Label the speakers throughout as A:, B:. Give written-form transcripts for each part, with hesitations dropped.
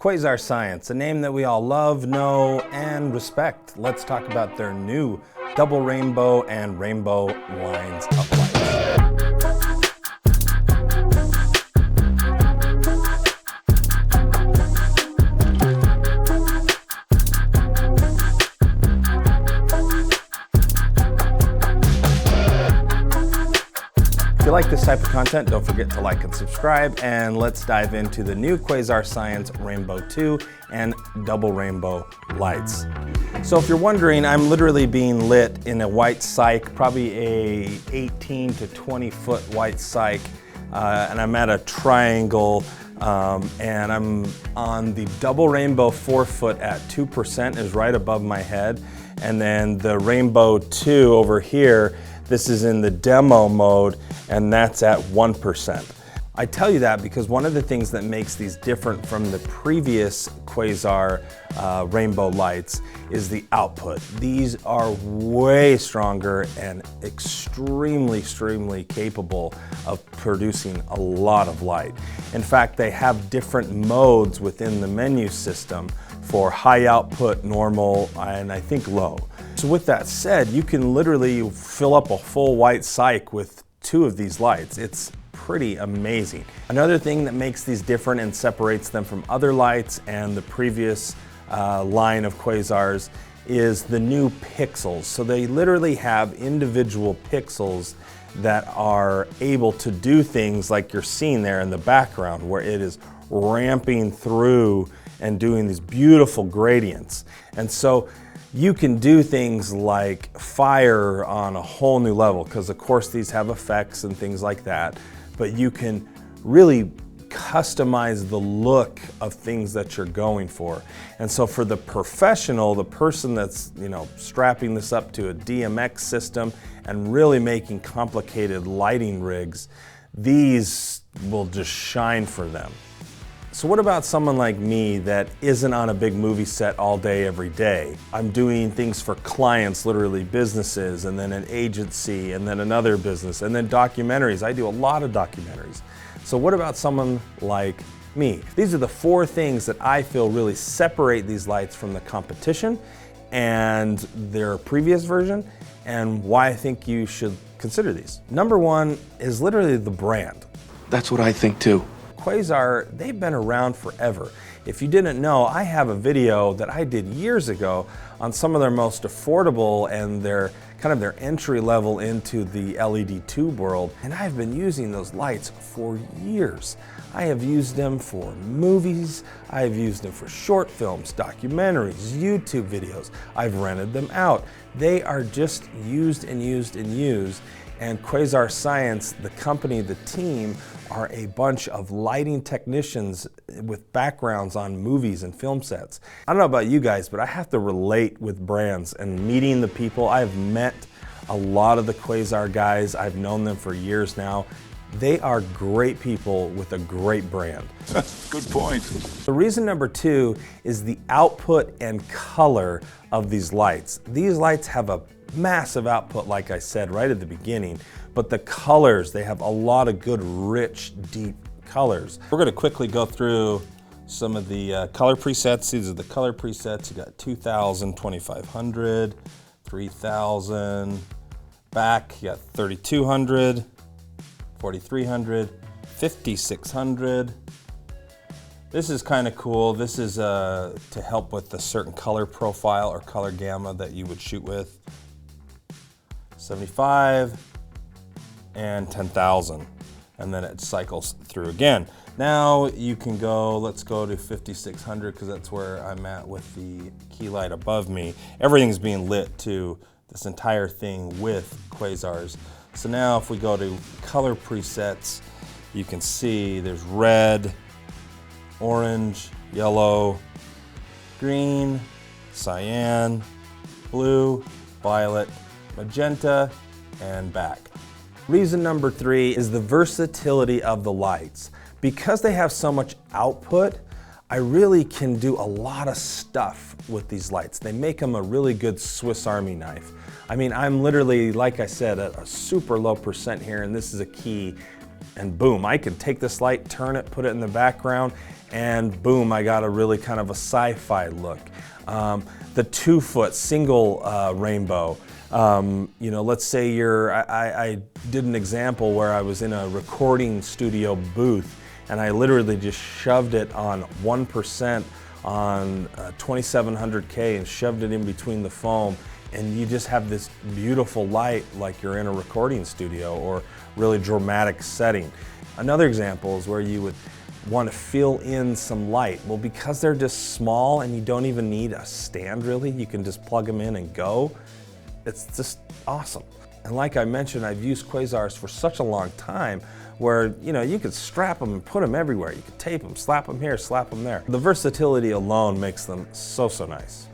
A: Quasar Science, a name that we all love, know, and respect. Let's talk about their new double rainbow and rainbow lines of light. If you like this type of content, don't forget to like and subscribe, and let's dive into the new Quasar Science Rainbow 2 and double rainbow lights. So if you're wondering, I'm literally being lit in a white cyc, probably a 18 to 20 foot white cyc, and I'm at a triangle, and I'm on the double rainbow 4 foot at 2% is right above my head, and then the rainbow 2 over here, this is in the demo mode, and that's at 1%. I tell you that because one of the things that makes these different from the previous Quasar rainbow lights is the output. These are way stronger and extremely capable of producing a lot of light. In fact, they have different modes within the menu system for high output, normal, and I think low. So with that said, you can literally fill up a full white cyc with 2 of these lights. It's pretty amazing. Another thing that makes these different and separates them from other lights and the previous line of Quasars is the new pixels. So they literally have individual pixels that are able to do things like you're seeing there in the background, where it is ramping through and doing these beautiful gradients. And so you can do things like fire on a whole new level, because of course these have effects and things like that, but you can really customize the look of things that you're going for. And so for the professional, the person that's, strapping this up to a DMX system and really making complicated lighting rigs, these will just shine for them. So what about someone like me that isn't on a big movie set all day, every day? I'm doing things for clients, literally businesses, and then an agency, and then another business, and then documentaries. I do a lot of documentaries. So what about someone like me? These are the 4 things that I feel really separate these lights from the competition and their previous version, and why I think you should consider these. Number 1 is literally the brand.
B: That's what I think too.
A: Quasar, they've been around forever. If you didn't know, I have a video that I did years ago on some of their most affordable and their entry level into the LED tube world, and I've been using those lights for years. I have used them for movies, I have used them for short films, documentaries, YouTube videos. I've rented them out. They are just used and used and used. And Quasar Science, the company, the team, are a bunch of lighting technicians with backgrounds on movies and film sets. I don't know about you guys, but I have to relate with brands and meeting the people. I've met a lot of the Quasar guys. I've known them for years now. They are great people with a great brand.
B: Good point.
A: The reason number 2 is the output and color of these lights. These lights have a massive output, like I said right at the beginning, but the colors, they have a lot of good, rich, deep colors. We're going to quickly go through some of the color presets. These are the color presets. You got 2000, 2500, 3000, back you got 3200, 4300, 5600. This is kind of cool. This is to help with a certain color profile or color gamma that you would shoot with. 75 and 10,000, and then it cycles through again. Now you can go, let's go to 5600 because that's where I'm at with the key light above me. Everything's being lit to this entire thing with Quasars. So now if we go to color presets, you can see there's red, orange, yellow, green, cyan, blue, violet, magenta, and back. Reason number 3 is the versatility of the lights. Because they have so much output, I really can do a lot of stuff with these lights. They make them a really good Swiss Army knife. I mean, I'm literally, like I said, at a super low percent here, and this is a key. And boom, I can take this light, turn it, put it in the background, and boom, I got a really kind of a sci-fi look. The 2-foot single rainbow. You know, let's say I did an example where I was in a recording studio booth and I literally just shoved it on 1% on 2700K and shoved it in between the foam, and you just have this beautiful light like you're in a recording studio or really dramatic setting. Another example is where you would want to fill in some light. Well, because they're just small and you don't even need a stand really, you can just plug them in and go. It's just awesome. And like I mentioned, I've used Quasars for such a long time where, you know, you could strap them and put them everywhere. You could tape them, slap them here, slap them there. The versatility alone makes them so, so nice.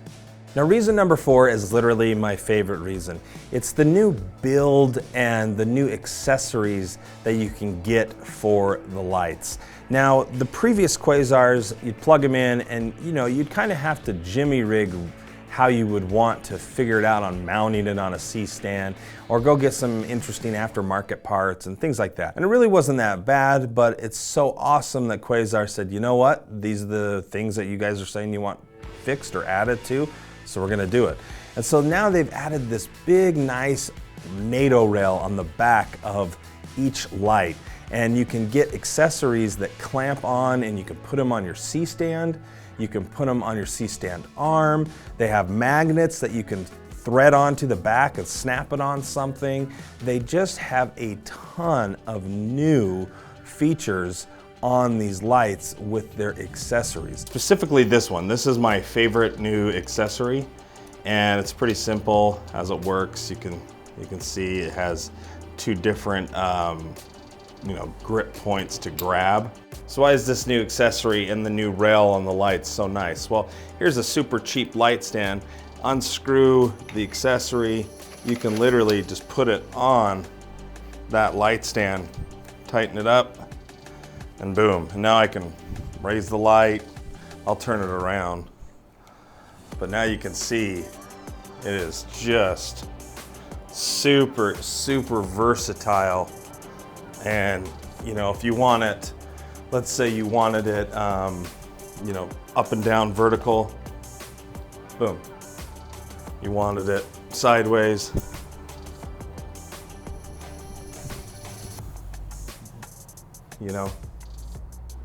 A: Now, reason number 4 is literally my favorite reason. It's the new build and the new accessories that you can get for the lights. Now, the previous Quasars, you'd plug them in and, you know, you'd kind of have to jimmy rig how you would want to figure it out on mounting it on a C-stand or go get some interesting aftermarket parts and things like that. And it really wasn't that bad, but it's so awesome that Quasar said, you know what? These are the things that you guys are saying you want fixed or added to, so we're gonna do it. And so now they've added this big, nice NATO rail on the back of each light. And you can get accessories that clamp on and you can put them on your C-stand. You can put them on your C-stand arm. They have magnets that you can thread onto the back and snap it on something. They just have a ton of new features on these lights with their accessories. Specifically this one. This is my favorite new accessory, and it's pretty simple as it works. You can see it has 2 different grip points to grab. So why is this new accessory and the new rail on the lights so nice? Well, here's a super cheap light stand. Unscrew the accessory. You can literally just put it on that light stand, tighten it up, and boom. And now I can raise the light. I'll turn it around. But now you can see it is just super, super versatile. And you know, if you want it, let's say you wanted it, you know, up and down vertical, boom. You wanted it sideways, you know.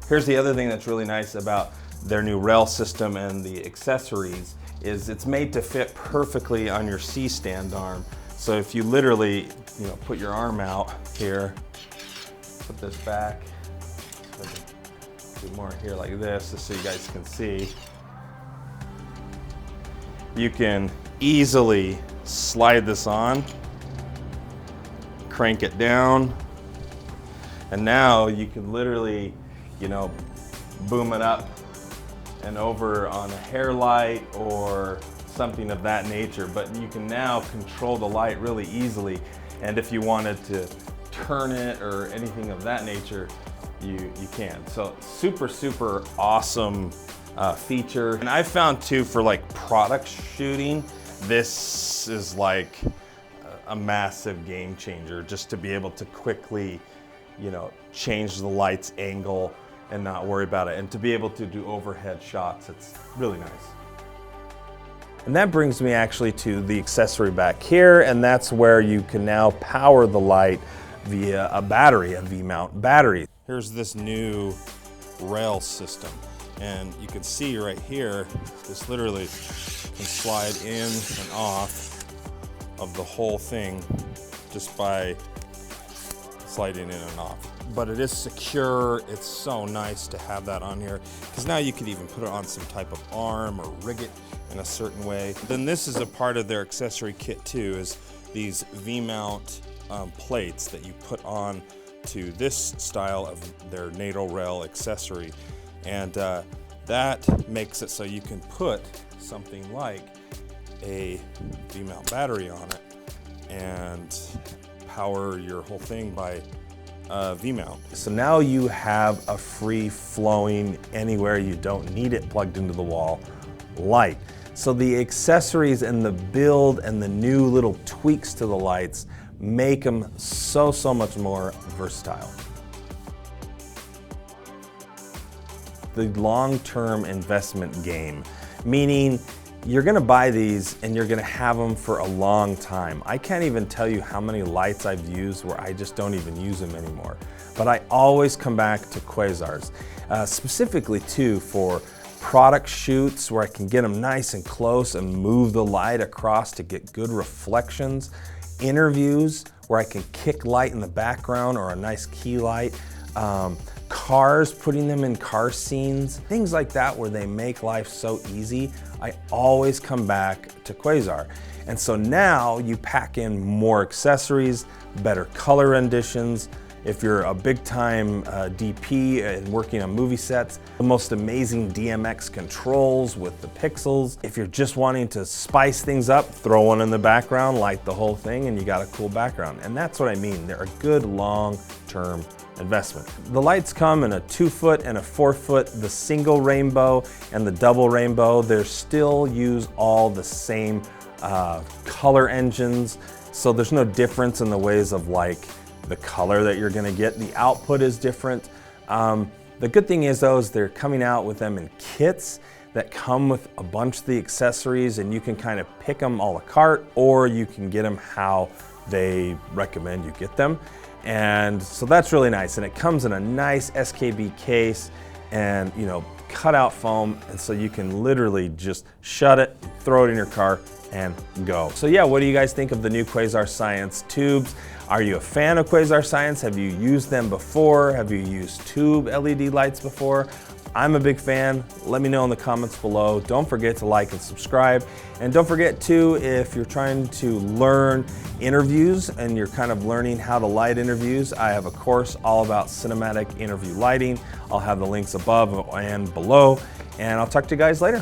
A: Here's the other thing that's really nice about their new rail system and the accessories is it's made to fit perfectly on your C-stand arm. So if you literally, you know, put your arm out here, put this back, do more here like this, just so you guys can see. You can easily slide this on, crank it down, and now you can literally, you know, boom it up and over on a hair light or something of that nature. But you can now control the light really easily, and if you wanted to turn it or anything of that nature, you can. So super, super awesome feature. And I found too, for like product shooting, this is like a massive game changer, just to be able to quickly, you know, change the light's angle and not worry about it. And to be able to do overhead shots, it's really nice. And that brings me actually to the accessory back here, and that's where you can now power the light via a battery, a V-mount battery. Here's this new rail system, and you can see right here, this literally can slide in and off of the whole thing just by sliding in and off. But it is secure. It's so nice to have that on here, because now you could even put it on some type of arm or rig it in a certain way. Then this is a part of their accessory kit too, is these V-mount plates that you put on to this style of their NATO rail accessory. And that makes it so you can put something like a V-mount battery on it and power your whole thing by V-mount. So now you have a free-flowing, anywhere you don't need it plugged into the wall light. So the accessories and the build and the new little tweaks to the lights make them so much more versatile. the long-term investment game, meaning you're gonna buy these and you're gonna have them for a long time. I can't even tell you how many lights I've used where I just don't even use them anymore. But I always come back to Quasars, specifically too for product shoots where I can get them nice and close and move the light across to get good reflections. Interviews where I can kick light in the background or a nice key light. Cars, putting them in car scenes, things like that where they make life so easy. I always come back to Quasar. And so now you pack in more accessories, better color renditions. If you're a big time DP and working on movie sets, the most amazing DMX controls with the pixels. If you're just wanting to spice things up, throw one in the background, light the whole thing, and you got a cool background. And that's what I mean. They're a good long-term investment. The lights come in a 2-foot and a 4-foot, the single rainbow and the double rainbow. They still use all the same color engines, so there's no difference in the ways of like the color that you're gonna get. The output is different. The good thing is though, is they're coming out with them in kits that come with a bunch of the accessories, and you can kind of pick them a la carte, or you can get them how they recommend you get them. And so that's really nice. And it comes in a nice SKB case and, you know, cut out foam. And so you can literally just shut it, throw it in your car and go. So yeah, what do you guys think of the new Quasar Science tubes? Are you a fan of Quasar Science? Have you used them before? Have you used tube LED lights before? I'm a big fan. Let me know in the comments below. Don't forget to like and subscribe. And don't forget too, if you're trying to learn interviews and you're kind of learning how to light interviews, I have a course all about cinematic interview lighting. I'll have the links above and below, and I'll talk to you guys later.